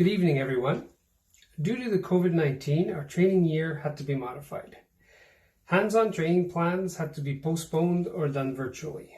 Good evening, everyone. Due to the COVID-19, our training year had to be modified. Hands-on training plans had to be postponed or done virtually.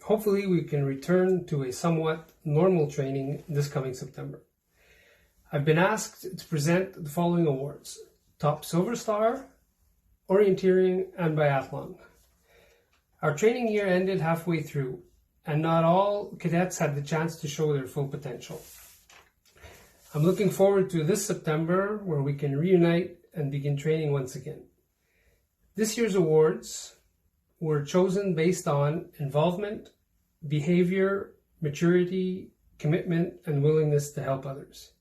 Hopefully, we can return to a somewhat normal training this coming September. I've been asked to present the following awards: Top Silver Star, Orienteering, and Biathlon. Our training year ended halfway through, and not all cadets had the chance to show their full potential. I'm looking forward to this September where we can reunite and begin training once again. This year's awards were chosen based on involvement, behavior, maturity, commitment, and willingness to help others.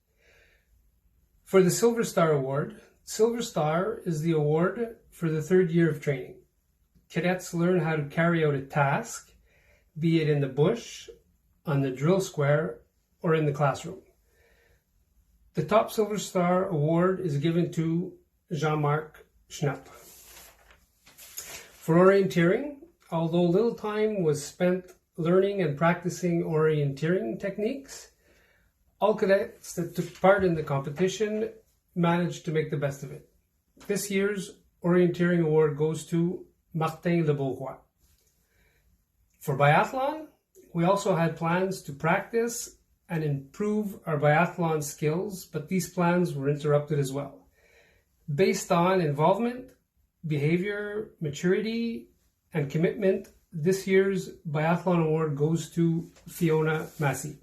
For the Silver Star Award, Silver Star is the award for the third year of training. Cadets learn how to carry out a task, be it in the bush, on the drill square, or in the classroom. The Top Silver Star Award is given to Jean-Marc Schnapp. For Orienteering, although little time was spent learning and practicing orienteering techniques, all cadets that took part in the competition managed to make the best of it. This year's Orienteering Award goes to Martin Lebeauroy. For Biathlon, we also had plans to practice and improve our biathlon skills, but these plans were interrupted as well. Based on involvement, behavior, maturity, and commitment, this year's Biathlon Award goes to Fiona Massey.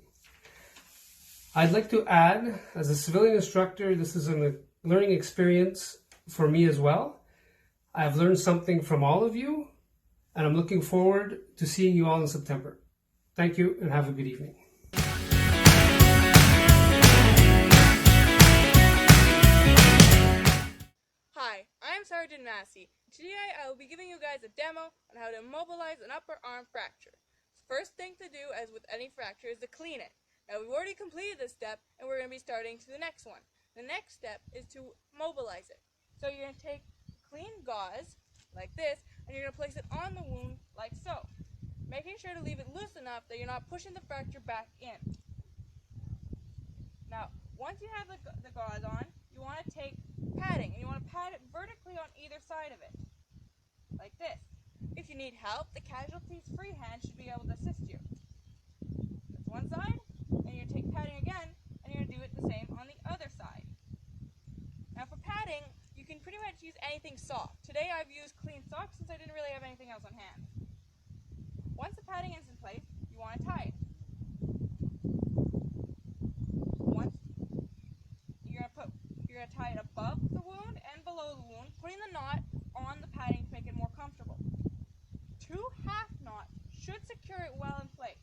I'd like to add, as a civilian instructor, this is a learning experience for me as well. I've learned something from all of you, and I'm looking forward to seeing you all in September. Thank you, and have a good evening. Hi, I'm Sergeant Massey. Today I will be giving you guys a demo on how to immobilize an upper arm fracture. First thing to do, as with any fracture, is to clean it. Now we've already completed this step and we're going to be starting to the next one. The next step is to mobilize it. So you're going to take clean gauze, like this, and you're going to place it on the wound, like so. Making sure to leave it loose enough that you're not pushing the fracture back in. Now, once you have the gauze on, you want to take padding, and you want to pad it vertically on either side of it, like this. If you need help, the casualty's free hand should be able to assist you. That's one side, and you're going to take padding again, and you're going to do it the same on the other side. Now for padding, you can pretty much use anything soft. Today I've used clean socks since I didn't really have anything else on hand. Once the padding is in place, you want to tie it. You're going to tie it above the wound and below the wound, putting the knot on the padding to make it more comfortable. 2 half knots should secure it well in place.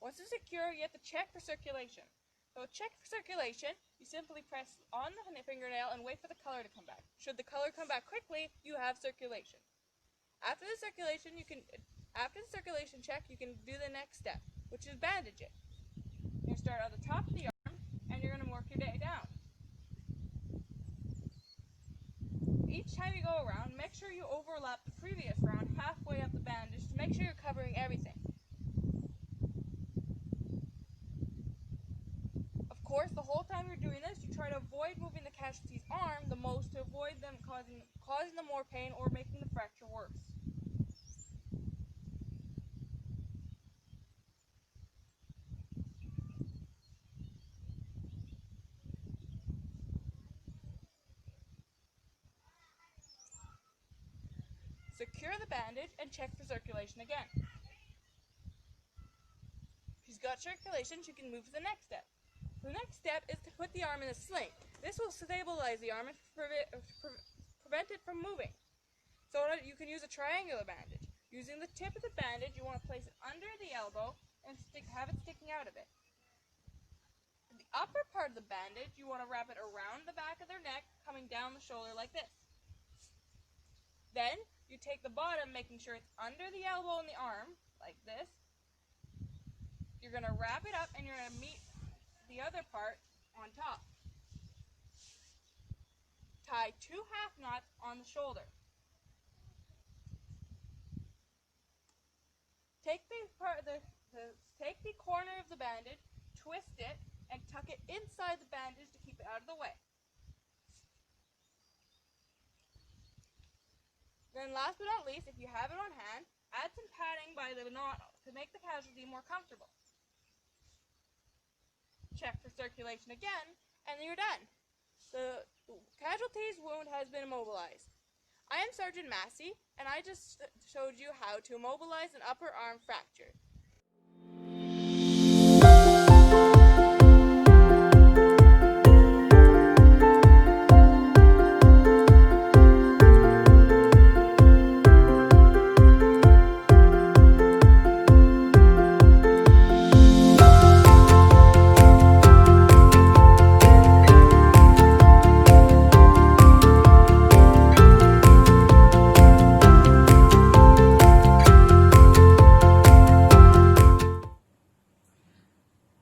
Once it's secure, you have to check for circulation. So check for circulation, you simply press on the fingernail and wait for the color to come back. Should the color come back quickly, you have circulation. After the circulation check, you can do the next step, which is bandage it. You're going to start at the top of the arm, and you're going to work your way down. Each time you go around, make sure you overlap the previous round halfway up the bandage to make sure you're covering everything. Of course, the whole time you're doing this, you try to avoid moving the casualty's arm the most to avoid them causing them more pain or making the fracture worse. Secure the bandage and check for circulation again. If she's got circulation, she can move to the next step. The next step is to put the arm in a sling. This will stabilize the arm and prevent it from moving. So you can use a triangular bandage. Using the tip of the bandage, you want to place it under the elbow and have it sticking out of it. The upper part of the bandage, you want to wrap it around the back of their neck, coming down the shoulder like this. Then you take the bottom, making sure it's under the elbow and the arm, like this. you're going to wrap it up and you're going to meet the other part on top. Tie 2 half knots on the shoulder. Take take the corner of the bandage, twist it, and tuck it inside the bandage to keep it out of the way. Then last but not least, if you have it on hand, add some padding by the knot to make the casualty more comfortable. Check for circulation again, and you're done. The casualty's wound has been immobilized. I am Sergeant Massey, and I just showed you how to immobilize an upper arm fracture.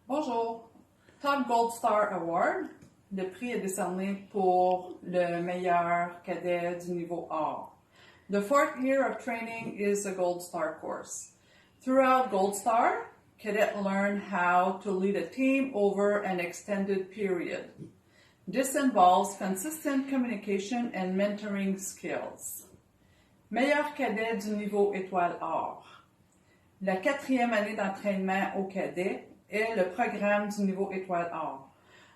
Bonjour. Top Gold Star Award. Le prix est décerné pour le meilleur cadet du niveau or. The 4th year of training is a Gold Star course. Throughout Gold Star, cadets learn how to lead a team over an extended period. This involves consistent communication and mentoring skills. Meilleur cadet du niveau étoile or. La 4e année d'entraînement au cadet est le programme du niveau étoile or.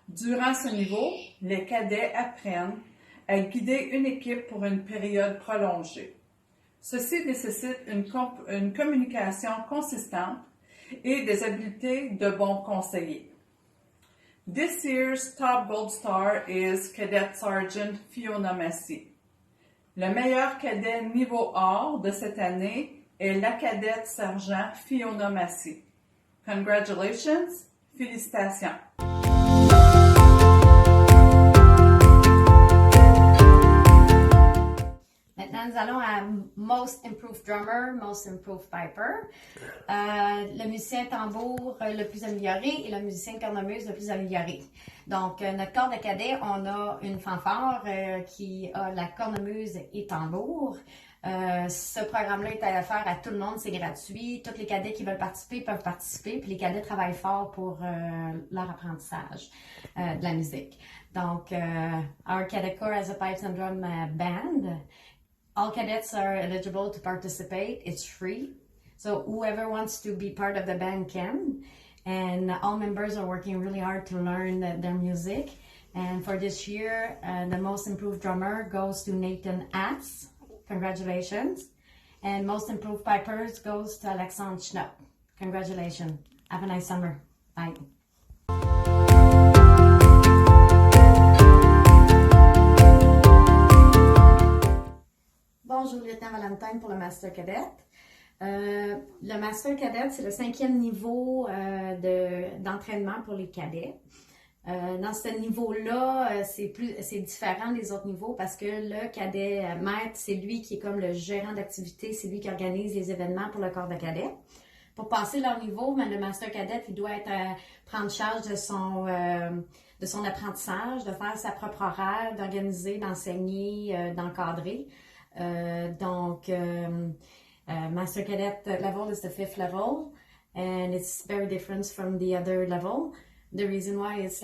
Durant ce niveau, les cadets apprennent à guider une équipe pour une période prolongée. Ceci nécessite une communication consistante et des habiletés de bons conseillers. This year's top gold star is Cadet Sergeant Fiona Massey. Le meilleur cadet niveau or de cette année est la cadette sergent Fiona Massey. Congratulations, félicitations. Maintenant, nous allons à Most Improved Drummer, Most Improved Piper. Le musicien tambour le plus amélioré et le musicien cornemuse le plus amélioré. Donc, notre corps de cadet, on a une fanfare qui a la cornemuse et tambour. Ce programme-là est à faire à tout le monde, c'est gratuit. Tous les cadets qui veulent participer peuvent participer. Puis les cadets travaillent fort pour leur apprentissage de la musique. Donc, our cadet corps has a pipes and drum band. All cadets are eligible to participate. It's free. So whoever wants to be part of the band can. And all members are working really hard to learn their music. And for this year, the most improved drummer goes to Nathan Atz. Congratulations. And most improved pipers goes to Alexandre Schnupp. Congratulations. Have a nice summer. Bye. Bonjour, Lieutenant Valentine pour le Master Cadet. Le Master Cadet, c'est le 5e niveau d'entraînement pour les cadets. Dans ce niveau-là, c'est différent des autres niveaux parce que le cadet maître, c'est lui qui est comme le gérant d'activité, c'est lui qui organise les événements pour le corps de cadet. Pour passer leur niveau, le Master Cadet, il doit prendre charge de son apprentissage, de faire sa propre horaire, d'organiser, d'enseigner, d'encadrer. Master Cadet level is the 5th level, and it's very different from the other level. The reason why is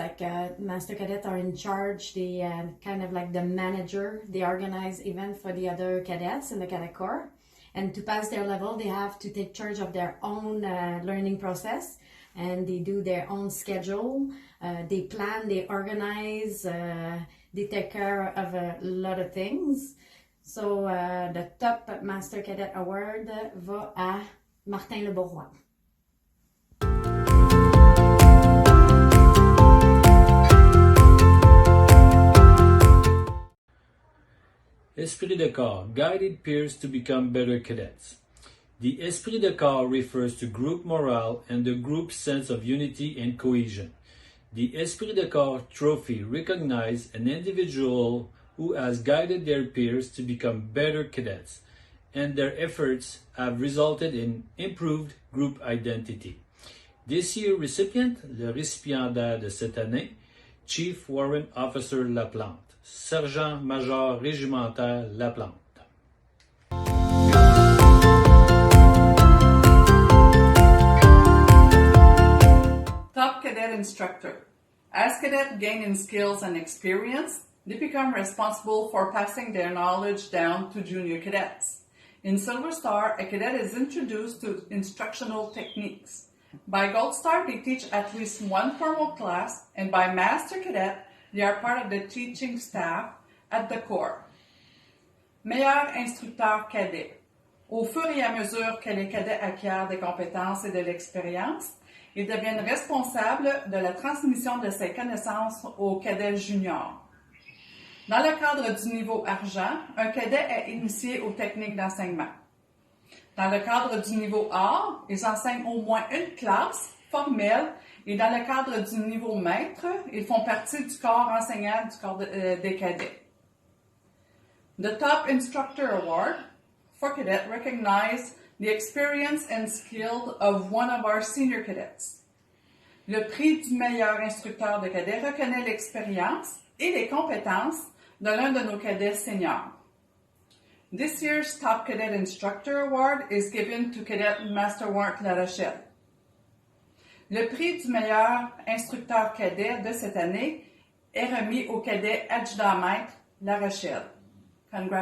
Master Cadet are in charge, they kind of like the manager, they organize events for the other cadets in the Cadet Corps. And to pass their level, they have to take charge of their own learning process, and they do their own schedule. They plan, they organize, they take care of a lot of things. So, the top Master Cadet Award va à Martin Le Bourrois. Esprit de Corps guided peers to become better cadets. The Esprit de Corps refers to group morale and the group's sense of unity and cohesion. The Esprit de Corps trophy recognizes an individual who has guided their peers to become better cadets, and their efforts have resulted in improved group identity. This year recipient, le récipiendaire de cette année, Chief Warrant Officer Laplante, Sergent-Major régimentaire Laplante. Top Cadet Instructor. As cadets gain in skills and experience, they become responsible for passing their knowledge down to junior cadets. In Silver Star, a cadet is introduced to instructional techniques. By Gold Star, they teach at least one formal class, and by Master Cadet, they are part of the teaching staff at the Corps. Meilleur instructeur cadet. Au fur et à mesure que les cadets acquièrent des compétences et de l'expérience, ils deviennent responsables de la transmission de ces connaissances aux cadets juniors. Dans le cadre du niveau argent, un cadet est initié aux techniques d'enseignement. Dans le cadre du niveau or, ils enseignent au moins une classe formelle et dans le cadre du niveau maître, ils font partie du corps enseignant du corps des cadets. The Top Instructor Award for Cadet recognizes the experience and skill of one of our senior cadets. Le prix du meilleur instructeur de cadet reconnaît l'expérience et les compétences de l'un de nos cadets seniors. This year's Top Cadet Instructor Award is given to Cadet Master Warrant La Rochelle. Le prix du meilleur instructeur cadet de cette année est remis au cadet adjudant-maître La Rochelle. Congratulations.